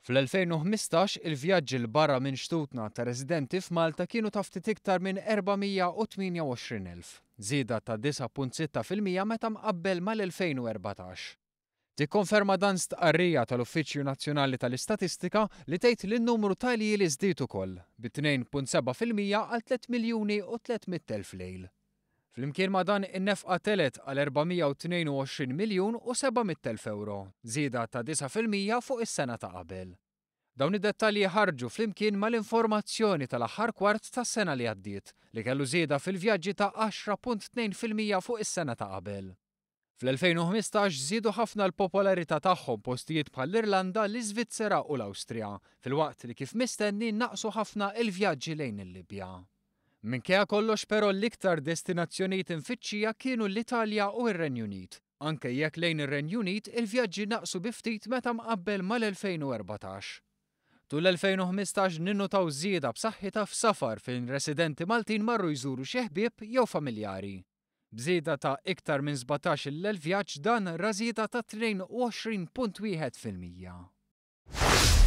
Fl-2015 il-vjaġġi l barra minn xtutna ta' residenti f'Malta kienu ta' ftit iktar minn 428,000, żieda ta' 9.6% meta mqabbel mal-2014. Tikkonferma dan stqarrija tal-Uffiċċju Nazzjonali tal-Istatistika li tgħid li n-numru ta' għilieli żdied ukoll b'2.7% għal 3,300,000 lejl. Flimkien ma' dan in-nefqa telet għal 422,700,000 euro, żieda ta' 9% fuq is-sena ta' qabel. Dawn id-dettalji ħarġu flimkien mal-informazzjoni tal-aħħar kwart tas-sena li għaddiet li kellu żieda fil-vjaġġi ta' 10.2% fuq is-sena ta' qabel. Fl-2015 żiedu ħafna l-popolarità tagħhom postijiet bħall-Irlanda, l-Iżvizzera u l-Awstrija, filwaqt li kif mistenni naqsu ħafna l-vjaġġi lejn il-Libja. Minkejja kollox però l-iktar destinazzjonijiet infittxija kienu l-Italja u r-Renju Unit, anke jekk lejn ir-Renju Unit il-vjaġġi naqsu bi ftit meta mqabbel mal-2014. Tul l-2015 ninnutaw żieda b'saħħitha f'safar fejn residenti Maltin marru jżuru xi ħbieb jew familjari. Bżieda ta' iktar minn 17,000 vjaġġ dan ra żieda ta' 22.1%.